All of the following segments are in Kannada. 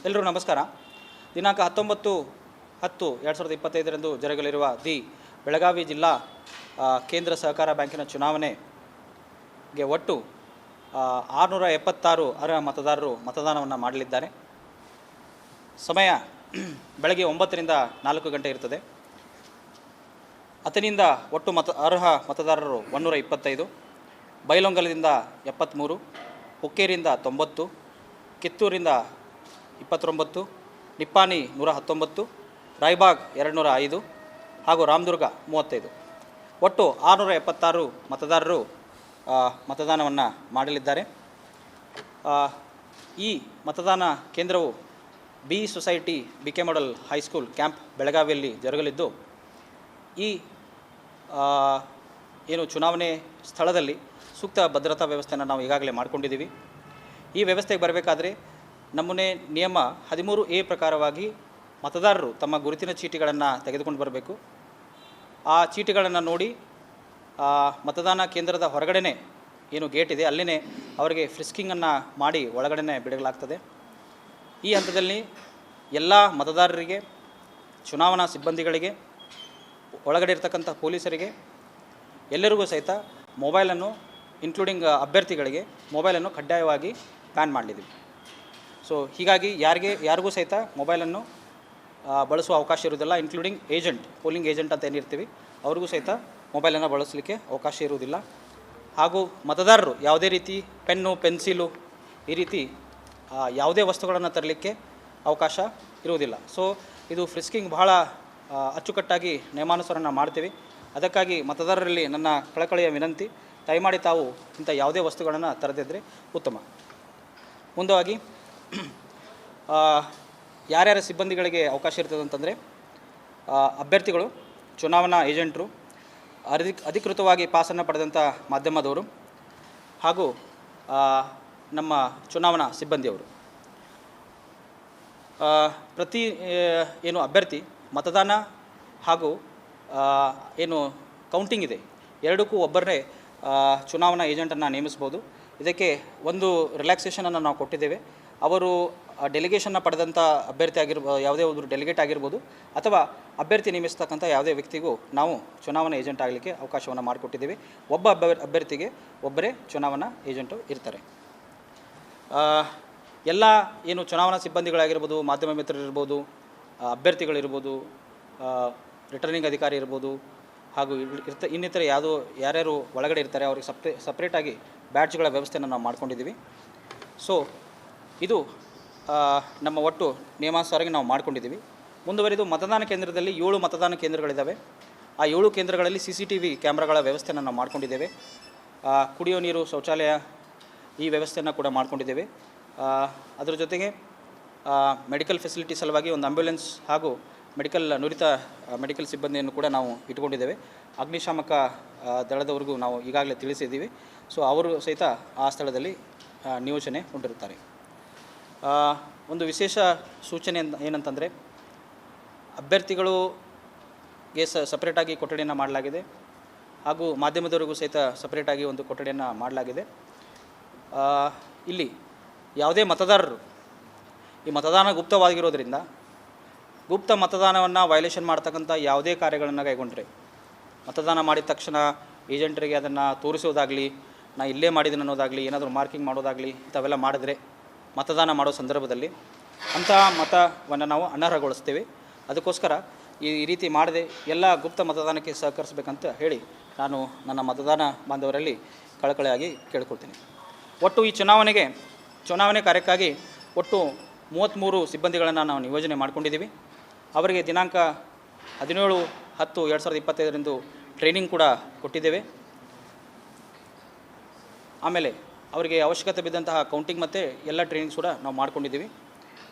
ಎಲ್ಲರಿಗೂ ನಮಸ್ಕಾರ. ದಿನಾಂಕ 19/10/2025 ಜರುಗಲಿರುವ ಬೆಳಗಾವಿ ಜಿಲ್ಲಾ ಕೇಂದ್ರ ಸಹಕಾರ ಬ್ಯಾಂಕಿನ ಚುನಾವಣೆಗೆ ಒಟ್ಟು 676 ಅರ್ಹ ಮತದಾರರು ಮತದಾನವನ್ನು ಮಾಡಲಿದ್ದಾರೆ. ಸಮಯ ಬೆಳಗ್ಗೆ 9 ರಿಂದ 4 ಗಂಟೆ ಇರುತ್ತದೆ. ಅತನಿಂದ ಒಟ್ಟು ಅರ್ಹ ಮತದಾರರು 125, ಬೈಲೊಂಗಲದಿಂದ 73, ಹುಕ್ಕೇರಿಯಿಂದ 90, ಕಿತ್ತೂರಿಂದ 29, ನಿಪ್ಪಾಣಿ 119, ರಾಯಬಾಗ್ 205 ಹಾಗೂ ರಾಮದುರ್ಗ 35. ಒಟ್ಟು 676 ಮತದಾರರು ಮತದಾನವನ್ನು ಮಾಡಲಿದ್ದಾರೆ. ಈ ಮತದಾನ ಕೇಂದ್ರವು B society BK model high school camp ಬೆಳಗಾವಿಯಲ್ಲಿ ಜರುಗಲಿದ್ದು, ಈ ಏನು ಚುನಾವಣೆ ಸ್ಥಳದಲ್ಲಿ ಸೂಕ್ತ ಭದ್ರತಾ ವ್ಯವಸ್ಥೆಯನ್ನು ನಾವು ಈಗಾಗಲೇ ಮಾಡಿಕೊಂಡಿದ್ದೀವಿ. ಈ ವ್ಯವಸ್ಥೆಗೆ ಬರಬೇಕಾದ್ರೆ ನಮೂನೆ ನಿಯಮ 13A ಪ್ರಕಾರವಾಗಿ ಮತದಾರರು ತಮ್ಮ ಗುರುತಿನ ಚೀಟಿಗಳನ್ನು ತೆಗೆದುಕೊಂಡು ಬರಬೇಕು. ಆ ಚೀಟಿಗಳನ್ನು ನೋಡಿ ಮತದಾನ ಕೇಂದ್ರದ ಹೊರಗಡೆ ಏನು ಗೇಟ್ ಇದೆ ಅಲ್ಲೇ ಅವರಿಗೆ ಫ್ರಿಸ್ಕಿಂಗನ್ನು ಮಾಡಿ ಒಳಗಡೆ ಬಿಡಲಾಗ್ತದೆ. ಈ ಹಂತದಲ್ಲಿ ಎಲ್ಲ ಮತದಾರರಿಗೆ, ಚುನಾವಣಾ ಸಿಬ್ಬಂದಿಗಳಿಗೆ, ಒಳಗಡೆ ಇರ್ತಕ್ಕಂಥ ಪೊಲೀಸರಿಗೆ ಎಲ್ಲರಿಗೂ ಸಹಿತ ಮೊಬೈಲನ್ನು, ಇನ್ಕ್ಲೂಡಿಂಗ್ ಅಭ್ಯರ್ಥಿಗಳಿಗೆ ಮೊಬೈಲನ್ನು ಕಡ್ಡಾಯವಾಗಿ ಬ್ಯಾನ್ ಮಾಡಲಿದ್ದೀವಿ. ಸೊ ಹೀಗಾಗಿ ಯಾರಿಗೂ ಸಹಿತ ಮೊಬೈಲನ್ನು ಬಳಸುವ ಅವಕಾಶ ಇರುವುದಿಲ್ಲ. ಇನ್ಕ್ಲೂಡಿಂಗ್ ಪೋಲಿಂಗ್ ಏಜೆಂಟ್ ಅಂತ ಏನಿರ್ತೀವಿ ಅವ್ರಿಗೂ ಸಹಿತ ಮೊಬೈಲನ್ನು ಬಳಸಲಿಕ್ಕೆ ಅವಕಾಶ ಇರುವುದಿಲ್ಲ. ಹಾಗೂ ಮತದಾರರು ಯಾವುದೇ ರೀತಿ ಪೆನ್ನು, ಪೆನ್ಸಿಲು ಈ ರೀತಿ ಯಾವುದೇ ವಸ್ತುಗಳನ್ನು ತರಲಿಕ್ಕೆ ಅವಕಾಶ ಇರುವುದಿಲ್ಲ. ಸೊ ಇದು ಫ್ರಿಸ್ಕಿಂಗ್ ಬಹಳ ಅಚ್ಚುಕಟ್ಟಾಗಿ ನಿಯಮಾನುಸಾರ ಮಾಡ್ತೀವಿ. ಅದಕ್ಕಾಗಿ ಮತದಾರರಲ್ಲಿ ನನ್ನ ಕಳಕಳಿಯ ವಿನಂತಿ, ದಯಮಾಡಿ ತಾವು ಇಂಥ ಯಾವುದೇ ವಸ್ತುಗಳನ್ನು ತರದಿದ್ದರೆ ಉತ್ತಮ. ಮುಂದವಾಗಿ ಯಾರ್ಯಾರ ಸಿಬ್ಬಂದಿಗಳಿಗೆ ಅವಕಾಶ ಇರ್ತದೆ ಅಂತಂದರೆ, ಅಭ್ಯರ್ಥಿಗಳು, ಚುನಾವಣಾ ಏಜೆಂಟರು, ಅಧಿಕೃತವಾಗಿ ಪಾಸನ್ನು ಪಡೆದಂಥ ಮಾಧ್ಯಮದವರು ಹಾಗೂ ನಮ್ಮ ಚುನಾವಣಾ ಸಿಬ್ಬಂದಿಯವರು. ಪ್ರತಿ ಏನು ಅಭ್ಯರ್ಥಿ ಮತದಾನ ಹಾಗೂ ಏನು ಕೌಂಟಿಂಗ್ ಇದೆ ಎರಡಕ್ಕೂ ಒಬ್ಬರೇ ಚುನಾವಣಾ ಏಜೆಂಟನ್ನು ನೇಮಿಸ್ಬೋದು. ಇದಕ್ಕೆ ಒಂದು ರಿಲ್ಯಾಕ್ಸೇಷನನ್ನು ನಾವು ಕೊಟ್ಟಿದ್ದೇವೆ. ಅವರು ಡೆಲಿಗೇಷನ್ನ ಪಡೆದಂಥ ಅಭ್ಯರ್ಥಿ ಯಾವುದೇ ಒಬ್ಬರು ಡೆಲಿಗೇಟ್ ಆಗಿರ್ಬೋದು ಅಥವಾ ಅಭ್ಯರ್ಥಿ ನೇಮಿಸ್ತಕ್ಕಂಥ ಯಾವುದೇ ವ್ಯಕ್ತಿಗೂ ನಾವು ಚುನಾವಣಾ ಏಜೆಂಟ್ ಆಗಲಿಕ್ಕೆ ಅವಕಾಶವನ್ನು ಮಾಡಿಕೊಟ್ಟಿದ್ದೀವಿ. ಒಬ್ಬ ಅಭ್ಯರ್ಥಿಗೆ ಒಬ್ಬರೇ ಚುನಾವಣಾ ಏಜೆಂಟು ಇರ್ತಾರೆ. ಎಲ್ಲ ಏನು ಚುನಾವಣಾ ಸಿಬ್ಬಂದಿಗಳಾಗಿರ್ಬೋದು, ಮಾಧ್ಯಮ ಮಿತ್ರರಿರ್ಬೋದು, ಅಭ್ಯರ್ಥಿಗಳಿರ್ಬೋದು, ರಿಟರ್ನಿಂಗ್ ಅಧಿಕಾರಿ ಇರ್ಬೋದು ಹಾಗೂ ಇನ್ನಿತರ ಯಾರ್ಯಾರು ಒಳಗಡೆ ಇರ್ತಾರೆ ಅವ್ರಿಗೆ ಸಪ್ರೇಟಾಗಿ ಬ್ಯಾಡ್ಜ್ಗಳ ವ್ಯವಸ್ಥೆಯನ್ನು ನಾವು ಮಾಡ್ಕೊಂಡಿದ್ದೀವಿ. ಸೊ ಇದು ನಮ್ಮ ಒಟ್ಟು ನಿಯಮಾನುಸಾರವಾಗಿ ನಾವು ಮಾಡ್ಕೊಂಡಿದ್ದೀವಿ. ಮುಂದುವರಿದು ಮತದಾನ ಕೇಂದ್ರದಲ್ಲಿ 7 ಮತದಾನ ಕೇಂದ್ರಗಳಿದ್ದಾವೆ. ಆ 7 ಕೇಂದ್ರಗಳಲ್ಲಿ CCTV ಕ್ಯಾಮ್ರಾಗಳ ವ್ಯವಸ್ಥೆಯನ್ನು ನಾವು ಮಾಡ್ಕೊಂಡಿದ್ದೇವೆ. ಕುಡಿಯೋ ನೀರು, ಶೌಚಾಲಯ ಈ ವ್ಯವಸ್ಥೆಯನ್ನು ಕೂಡ ಮಾಡ್ಕೊಂಡಿದ್ದೇವೆ. ಅದರ ಜೊತೆಗೆ ಮೆಡಿಕಲ್ ಫೆಸಿಲಿಟಿ ಸಲುವಾಗಿ ಒಂದು ಆಂಬ್ಯುಲೆನ್ಸ್ ಹಾಗೂ ನುರಿತ ಮೆಡಿಕಲ್ ಸಿಬ್ಬಂದಿಯನ್ನು ಕೂಡ ನಾವು ಇಟ್ಕೊಂಡಿದ್ದೇವೆ. ಅಗ್ನಿಶಾಮಕ ದಳದವರೆಗೂ ನಾವು ಈಗಾಗಲೇ ತಿಳಿಸಿದ್ದೀವಿ. ಸೊ ಅವರು ಸಹಿತ ಆ ಸ್ಥಳದಲ್ಲಿ ನಿಯೋಜನೆ ಹೊಂದಿರುತ್ತಾರೆ. ಒಂದು ವಿಶೇಷ ಸೂಚನೆ ಏನಂತಂದರೆ, ಅಭ್ಯರ್ಥಿಗಳಿಗೆ ಸಪ್ರೇಟಾಗಿ ಕೊಠಡಿಯನ್ನು ಮಾಡಲಾಗಿದೆ ಹಾಗೂ ಮಾಧ್ಯಮದವರಿಗೂ ಸಹಿತ ಸಪ್ರೇಟಾಗಿ ಒಂದು ಕೊಠಡಿಯನ್ನು ಮಾಡಲಾಗಿದೆ. ಇಲ್ಲಿ ಯಾವುದೇ ಮತದಾರರು ಈ ಮತದಾನ ಗುಪ್ತವಾಗಿರೋದ್ರಿಂದ ಗುಪ್ತ ಮತದಾನವನ್ನು ವೈಲೇಷನ್ ಮಾಡ್ತಕ್ಕಂಥ ಯಾವುದೇ ಕಾರ್ಯಗಳನ್ನು ಕೈಗೊಂಡ್ರೆ, ಮತದಾನ ಮಾಡಿದ ತಕ್ಷಣ ಏಜೆಂಟರಿಗೆ ಅದನ್ನು ತೋರಿಸೋದಾಗಲಿ, ನಾ ಇಲ್ಲೇ ಮಾಡಿದ್ದೀನಿ ಅನ್ನೋದಾಗಲಿ, ಏನಾದರೂ ಮಾರ್ಕಿಂಗ್ ಮಾಡೋದಾಗಲಿ ಇಂಥವೆಲ್ಲ ಮಾಡಿದ್ರೆ ಮತದಾನ ಮಾಡೋ ಸಂದರ್ಭದಲ್ಲಿ ಅಂಥ ಮತವನ್ನು ನಾವು ಅನರ್ಹಗೊಳಿಸ್ತೇವೆ. ಅದಕ್ಕೋಸ್ಕರ ಈ ರೀತಿ ಮಾಡದೆ ಎಲ್ಲ ಗುಪ್ತ ಮತದಾನಕ್ಕೆ ಸಹಕರಿಸಬೇಕಂತ ಹೇಳಿ ನಾನು ನನ್ನ ಮತದಾನ ಬಾಂಧವರಲ್ಲಿ ಕಳಕಳಿಯಾಗಿ ಕೇಳ್ಕೊಳ್ತೀನಿ. ಒಟ್ಟು ಈ ಚುನಾವಣೆ ಕಾರ್ಯಕ್ಕಾಗಿ ಒಟ್ಟು 33 ಸಿಬ್ಬಂದಿಗಳನ್ನು ನಾವು ನಿಯೋಜನೆ ಮಾಡ್ಕೊಂಡಿದ್ದೀವಿ. ಅವರಿಗೆ ದಿನಾಂಕ 17/10/2025 ಟ್ರೈನಿಂಗ್ ಕೂಡ ಕೊಟ್ಟಿದ್ದೇವೆ. ಆಮೇಲೆ ಅವರಿಗೆ ಅವಶ್ಯಕತೆ ಬಿದ್ದಂತಹ ಕೌಂಟಿಂಗ್ ಮತ್ತು ಎಲ್ಲ ಟ್ರೈನಿಂಗ್ಸ್ ಕೂಡ ನಾವು ಮಾಡ್ಕೊಂಡಿದ್ದೀವಿ.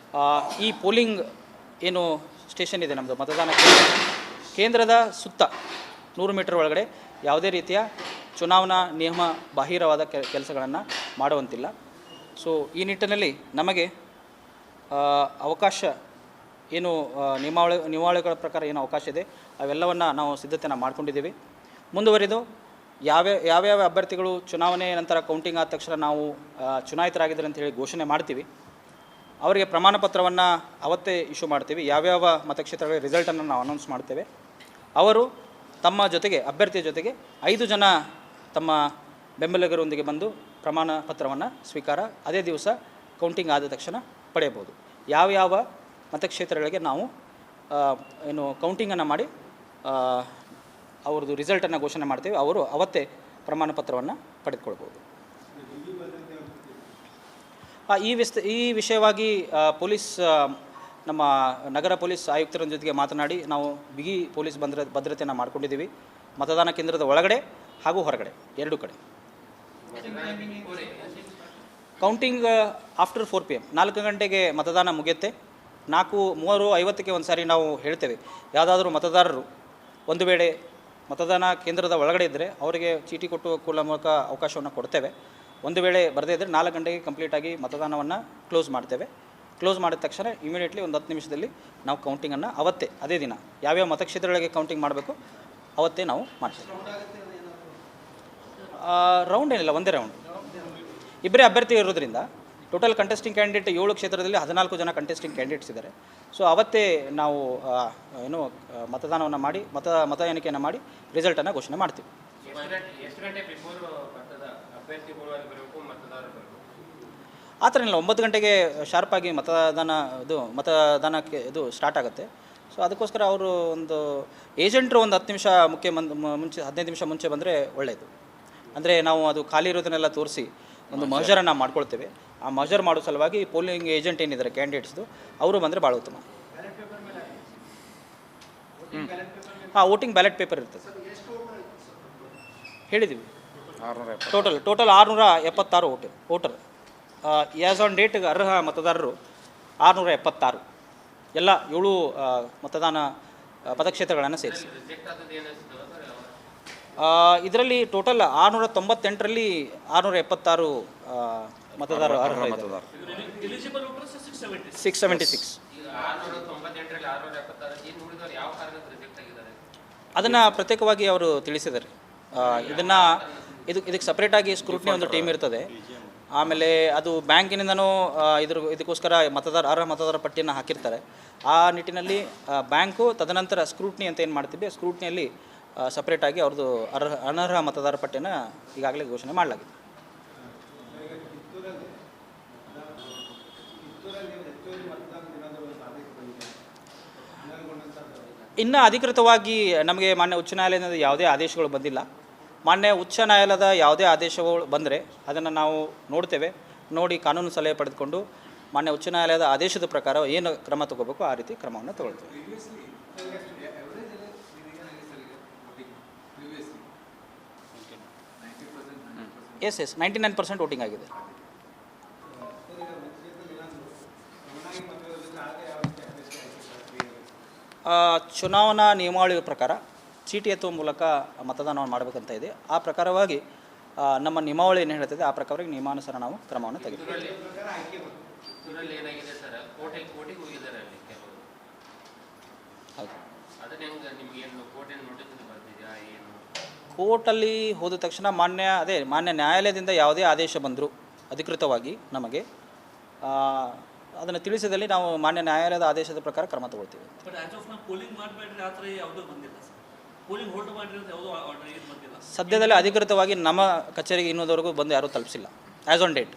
ಈ ಪೋಲಿಂಗ್ ಏನು ಸ್ಟೇಷನ್ ಇದೆ ನಮ್ಮದು ಮತದಾನ ಕೇಂದ್ರದ ಸುತ್ತ 100 ಮೀಟರ್ ಒಳಗಡೆ ಯಾವುದೇ ರೀತಿಯ ಚುನಾವಣಾ ನಿಯಮ ಬಾಹಿರವಾದ ಕೆಲಸಗಳನ್ನು ಮಾಡುವಂತಿಲ್ಲ. ಸೊ ಈ ನಿಟ್ಟಿನಲ್ಲಿ ನಮಗೆ ಅವಕಾಶ ಏನು ನಿಯಮಾವಳಿಗಳ ಪ್ರಕಾರ ಏನು ಅವಕಾಶ ಇದೆ ಅವೆಲ್ಲವನ್ನು ನಾವು ಸಿದ್ಧತೆಯನ್ನು ಮಾಡ್ಕೊಂಡಿದ್ದೀವಿ. ಮುಂದುವರಿದು ಯಾವ್ಯಾವ ಅಭ್ಯರ್ಥಿಗಳು ಚುನಾವಣೆ ನಂತರ ಕೌಂಟಿಂಗ್ ಆದ ತಕ್ಷಣ ನಾವು ಚುನಾಯಿತರಾಗಿದ್ದಾರೆ ಅಂತ ಹೇಳಿ ಘೋಷಣೆ ಮಾಡ್ತೀವಿ, ಅವರಿಗೆ ಪ್ರಮಾಣ ಪತ್ರವನ್ನು ಅವತ್ತೇ ಇಶ್ಯೂ ಮಾಡ್ತೀವಿ. ಯಾವ್ಯಾವ ಮತಕ್ಷೇತ್ರಗಳ ರಿಸಲ್ಟನ್ನು ನಾವು ಅನೌನ್ಸ್ ಮಾಡ್ತೇವೆ. ಅವರು ತಮ್ಮ ಜೊತೆಗೆ ಅಭ್ಯರ್ಥಿಯ ಜೊತೆಗೆ 5 ಜನ ತಮ್ಮ ಬೆಂಬಲಿಗರೊಂದಿಗೆ ಬಂದು ಪ್ರಮಾಣ ಪತ್ರವನ್ನು ಸ್ವೀಕಾರ ಅದೇ ದಿವಸ ಕೌಂಟಿಂಗ್ ಆದ ತಕ್ಷಣ ಪಡೆಯಬಹುದು. ಯಾವ ಮತಕ್ಷೇತ್ರಗಳಿಗೆ ನಾವು ಏನು ಕೌಂಟಿಂಗನ್ನು ಮಾಡಿ ಅವ್ರದ್ದು ರಿಸಲ್ಟನ್ನು ಘೋಷಣೆ ಮಾಡ್ತೇವೆ, ಅವರು ಅವತ್ತೇ ಪ್ರಮಾಣ ಪತ್ರವನ್ನು ಪಡೆದುಕೊಳ್ಬೋದು. ಈ ವಿಷಯವಾಗಿ ಪೊಲೀಸ್ ನಮ್ಮ ನಗರ ಪೊಲೀಸ್ ಆಯುಕ್ತರ ಜೊತೆಗೆ ಮಾತನಾಡಿ ನಾವು ಬಿಗಿ ಪೊಲೀಸ್ ಭದ್ರತೆಯನ್ನು ಮಾಡ್ಕೊಂಡಿದ್ದೀವಿ. ಮತದಾನ ಕೇಂದ್ರದ ಒಳಗಡೆ ಹಾಗೂ ಹೊರಗಡೆ 2 ಕಡೆ. ಕೌಂಟಿಂಗ್ ಆಫ್ಟರ್ 4 PM 4 ಗಂಟೆಗೆ ಮತದಾನ ಮುಗಿಯುತ್ತೆ. 4:50ಕ್ಕೆ ಒಂದು ಸಾರಿ ನಾವು ಹೇಳ್ತೇವೆ, ಯಾವುದಾದ್ರೂ ಮತದಾರರು ಒಂದು ವೇಳೆ ಮತದಾನ ಕೇಂದ್ರದ ಒಳಗಡೆ ಇದ್ದರೆ ಅವರಿಗೆ ಚೀಟಿ ಕೊಟ್ಟು ಮೂಲಕ ಅವಕಾಶವನ್ನು ಕೊಡ್ತೇವೆ. ಒಂದು ವೇಳೆ ಬರದೇ ಇದ್ದರೆ 4 ಗಂಟೆಗೆ ಕಂಪ್ಲೀಟಾಗಿ ಮತದಾನವನ್ನು ಕ್ಲೋಸ್ ಮಾಡ್ತೇವೆ. ಕ್ಲೋಸ್ ಮಾಡಿದ ತಕ್ಷಣ ಇಮಿಡಿಯೇಟ್ಲಿ ಒಂದು 10 ನಿಮಿಷದಲ್ಲಿ ನಾವು ಕೌಂಟಿಂಗನ್ನು ಅವತ್ತೇ ಅದೇ ದಿನ ಯಾವ್ಯಾವ ಮತಕ್ಷೇತ್ರಗಳಿಗೆ ಕೌಂಟಿಂಗ್ ಮಾಡಬೇಕು ಅವತ್ತೇ ನಾವು ಮಾಡ್ತೇವೆ. ರೌಂಡ್ ಏನಿಲ್ಲ, ಒಂದೇ ರೌಂಡ್. ಇಬ್ಬರೇ ಅಭ್ಯರ್ಥಿ ಇರೋದ್ರಿಂದ ಟೋಟಲ್ ಕಂಟೆಸ್ಟಿಂಗ್ ಕ್ಯಾಂಡಿಡೇಟ್ 7 ಕ್ಷೇತ್ರದಲ್ಲಿ 14 ಜನ ಕಂಟೆಸ್ಟಿಂಗ್ ಕ್ಯಾಂಡಿಡೇಟ್ಸ್ ಇದ್ದಾರೆ. ಸೊ ಅವತ್ತೇ ನಾವು ಏನು ಮತದಾನವನ್ನು ಮಾಡಿ ಮತ ಎಣಿಕೆಯನ್ನು ಮಾಡಿ ರಿಸಲ್ಟನ್ನು ಘೋಷಣೆ ಮಾಡ್ತೀವಿ. ಆ ಥರ ಇಲ್ಲ, 9 ಗಂಟೆಗೆ ಶಾರ್ಪಾಗಿ ಮತದಾನಕ್ಕೆ ಸ್ಟಾರ್ಟ್ ಆಗುತ್ತೆ. ಸೊ ಅದಕ್ಕೋಸ್ಕರ ಅವರು ಒಂದು ಏಜೆಂಟ್ರು ಒಂದು 10 ನಿಮಿಷ ಮುಂಚೆ 15 ನಿಮಿಷ ಮುಂಚೆ ಬಂದರೆ ಒಳ್ಳೆಯದು. ಅಂದರೆ ನಾವು ಅದು ಖಾಲಿ ಇರೋದನ್ನೆಲ್ಲ ತೋರಿಸಿ ಒಂದು ಮರ್ಜರನ್ನು ಮಾಡ್ಕೊಳ್ತೇವೆ. ಆ ಮರ್ಜರ್ ಮಾಡೋ ಸಲುವಾಗಿ ಪೋಲಿಂಗ್ ಏಜೆಂಟ್ ಏನಿದ್ದಾರೆ ಕ್ಯಾಂಡಿಡೇಟ್ಸ್ದು ಅವರು ಬಂದರೆ ಭಾಳ ಉತ್ತಮ. ವೋಟಿಂಗ್ ಬ್ಯಾಲೆಟ್ ಪೇಪರ್ ಇರ್ತದೆ, ಹೇಳಿದ್ದೀವಿ. Total 676 voter. ಆ್ಯಸ್ ಆನ್ ಡೇಟ್ಗೆ ಅರ್ಹ ಮತದಾರರು 676, ಎಲ್ಲ 7 ಮತದಾನ ಮತಕ್ಷೇತ್ರಗಳನ್ನು ಸೇರಿಸಿ. ಇದರಲ್ಲಿ ಟೋಟಲ್ 698ರಲ್ಲಿ 676 ಮತದಾರರು ಅರ್ಹ ಮತದಾರರು. 676 ಅದನ್ನು ಪ್ರತ್ಯೇಕವಾಗಿ ಅವರು ತಿಳಿಸಿದ್ದಾರೆ. ಇದಕ್ಕೆ ಸಪ್ರೇಟಾಗಿ ಸ್ಕ್ರೂಟ್ನಿ ಒಂದು ಟೀಮ್ ಇರ್ತದೆ. ಆಮೇಲೆ ಅದು ಬ್ಯಾಂಕಿನಿಂದನೂ ಇದಕ್ಕೋಸ್ಕರ ಅರ್ಹ ಮತದಾರ ಪಟ್ಟಿಯನ್ನು ಹಾಕಿರ್ತಾರೆ. ಆ ನಿಟ್ಟಿನಲ್ಲಿ ಬ್ಯಾಂಕು ತದನಂತರ ಸ್ಕ್ರೂಟ್ನಿ ಅಂತ ಏನು ಮಾಡ್ತಿದ್ದೆ, ಸ್ಕ್ರೂಟ್ನಿಯಲ್ಲಿ ಸಪ್ರೇಟಾಗಿ ಅವ್ರದ್ದು ಅನರ್ಹ ಮತದಾರ ಪಟ್ಟಿಯನ್ನು ಈಗಾಗಲೇ ಘೋಷಣೆ ಮಾಡಲಾಗಿದೆ. ಇನ್ನು ಅಧಿಕೃತವಾಗಿ ನಮಗೆ ಮಾನ್ಯ ಉಚ್ಚ ನ್ಯಾಯಾಲಯದಿಂದ ಯಾವುದೇ ಆದೇಶಗಳು ಬಂದಿಲ್ಲ. ಮಾನ್ಯ ಉಚ್ಚ ನ್ಯಾಯಾಲಯದ ಯಾವುದೇ ಆದೇಶಗಳು ಬಂದರೆ ಅದನ್ನು ನಾವು ನೋಡ್ತೇವೆ. ನೋಡಿ ಕಾನೂನು ಸಲಹೆ ಪಡೆದುಕೊಂಡು ಮಾನ್ಯ ಉಚ್ಚ ನ್ಯಾಯಾಲಯದ ಆದೇಶದ ಪ್ರಕಾರ ಏನು ಕ್ರಮ ತಗೋಬೇಕು ಆ ರೀತಿ ಕ್ರಮವನ್ನು ತಗೊಳ್ತೇವೆ. ಎಸ್ 99% ವೋಟಿಂಗ್ ಆಗಿದೆ. ಚುನಾವಣಾ ನಿಯಮಾವಳಿ ಪ್ರಕಾರ ಚೀಟಿ ಎತ್ತುವ ಮೂಲಕ ಮತದಾನವನ್ನು ಮಾಡಬೇಕಂತ ಇದೆ. ಆ ಪ್ರಕಾರವಾಗಿ ನಮ್ಮ ನಿಯಮಾವಳಿ ಏನು ಹೇಳ್ತದೆ ಆ ಪ್ರಕಾರವಾಗಿ ನಿಯಮಾನುಸಾರ ನಾವು ಕ್ರಮವನ್ನು ತೆಗೆದುಕೊಳ್ಳಿ. ಕೋರ್ಟಲ್ಲಿ ಹೋದ ತಕ್ಷಣ ಮಾನ್ಯ ನ್ಯಾಯಾಲಯದಿಂದ ಯಾವುದೇ ಆದೇಶ ಬಂದರೂ ಅಧಿಕೃತವಾಗಿ ನಮಗೆ ಅದನ್ನು ತಿಳಿಸಿದಲ್ಲಿ ನಾವು ಮಾನ್ಯ ನ್ಯಾಯಾಲಯದ ಆದೇಶದ ಪ್ರಕಾರ ಕ್ರಮ ತಗೊಳ್ತೀವಿ. ಸದ್ಯದಲ್ಲಿ ಅಧಿಕೃತವಾಗಿ ನಮ್ಮ ಕಚೇರಿಗೆ ಇನ್ನೋದವರೆಗೂ ಬಂದು ಯಾರೂ ತಲುಪಿಸಿಲ್ಲ ಆ್ಯಸ್ ಆನ್ ಡೇಟ್.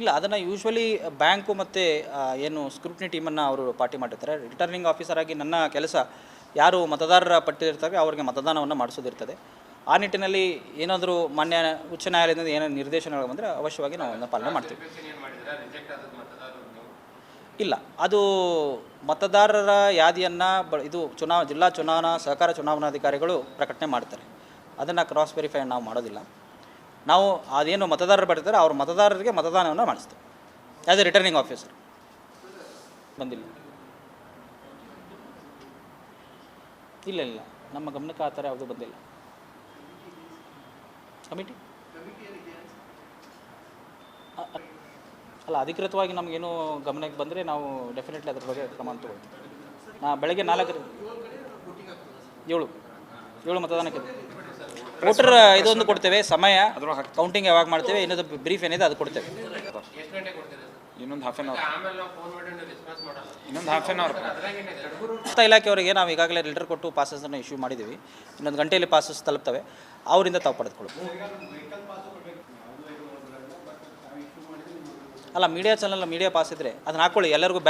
ಇಲ್ಲ, ಅದನ್ನು ಯೂಶ್ವಲಿ ಬ್ಯಾಂಕು ಮತ್ತು ಏನು ಸ್ಕ್ರೂಟ್ನಿ ಟೀಮನ್ನು ಅವರು ಪಾರ್ಟಿ ಮಾಡಿರ್ತಾರೆ. ರಿಟರ್ನಿಂಗ್ ಆಫೀಸರ್ ಆಗಿ ನನ್ನ ಕೆಲಸ ಯಾರು ಮತದಾರರ ಪಟ್ಟಿ ಇರ್ತಾರೆ ಅವರಿಗೆ ಮತದಾನವನ್ನು ಮಾಡಿಸೋದಿರ್ತದೆ. ಆ ನಿಟ್ಟಿನಲ್ಲಿ ಏನಾದರೂ ಮಾನ್ಯ ಉಚ್ಚ ನ್ಯಾಯಾಲಯದಿಂದ ಏನಾದರೂ ನಿರ್ದೇಶನಗಳು ಬಂದರೆ ಅವಶ್ಯವಾಗಿ ನಾವು ಅದನ್ನು ಪಾಲನೆ ಮಾಡ್ತೀವಿ. ಇಲ್ಲ, ಅದು ಮತದಾರರ ಯಾದಿಯನ್ನು ಇದು ಜಿಲ್ಲಾ ಚುನಾವಣಾ ಸಹಕಾರ ಚುನಾವಣಾಧಿಕಾರಿಗಳು ಪ್ರಕಟಣೆ ಮಾಡ್ತಾರೆ. ಅದನ್ನು ಕ್ರಾಸ್ ವೆರಿಫೈ ನಾವು ಮಾಡೋದಿಲ್ಲ. ನಾವು ಅದೇನು ಮತದಾರರು ಬರ್ತಾರೆ ಅವ್ರ ಮತದಾರರಿಗೆ ಮತದಾನವನ್ನು ಮಾಡಿಸ್ತೇವೆ ಆ್ಯಸ್ ಎ ರಿಟರ್ನಿಂಗ್ ಆಫೀಸರ್. ಬಂದಿಲ್ಲ, ಇಲ್ಲ, ನಮ್ಮ ಗಮನಕ್ಕೆ ಆ ಥರ ಯಾವುದೂ ಬಂದಿಲ್ಲ. ಕಮಿಟಿ ಅಲ್ಲ, ಅಧಿಕೃತವಾಗಿ ನಮಗೇನು ಗಮನಕ್ಕೆ ಬಂದರೆ ನಾವು ಡೆಫಿನೆಟ್ಲಿ ಅದ್ರ ಬಗ್ಗೆ ಕ್ರಮ ತಗೊಳ್ತೀವಿ. ಬೆಳಗ್ಗೆ 4 7 7 ಮತದಾನಕ್ಕೆ ವೋಟರ್ ಇದೊಂದು ಕೊಡ್ತೇವೆ, ಸಮಯ ಕೌಂಟಿಂಗ್ ಯಾವಾಗ ಮಾಡ್ತೇವೆ, ಇನ್ನೊಂದು ಬ್ರೀಫ್ ಏನಿದೆ ಅದು ಕೊಡ್ತೇವೆ. ಇನ್ನೊಂದು ಹಾಫ್ ಆನ್ ಅವರ್ ಮತ ಇಲಾಖೆಯವರಿಗೆ ನಾವು ಈಗಾಗಲೇ ಲೆಟರ್ ಕೊಟ್ಟು ಪಾಸಸನ್ನು ಇಶ್ಯೂ ಮಾಡಿದ್ದೀವಿ. ಇನ್ನೊಂದು ಗಂಟೆಯಲ್ಲಿ ಪಾಸಸ್ ತಲುಪ್ತವೆ, ಅವರಿಂದ ತಾವು ಪಡೆದುಕೊಳ್ಳೋದು. ಅಲ್ಲ, ಮೀಡಿಯಾ ಚಾನಲ್ ಮೀಡಿಯಾ ಪಾಸ್ ಇದ್ದರೆ ಅದನ್ನ ಹಾಕ್ಕೊಳ್ಳಿ, ಎಲ್ಲರಿಗೂ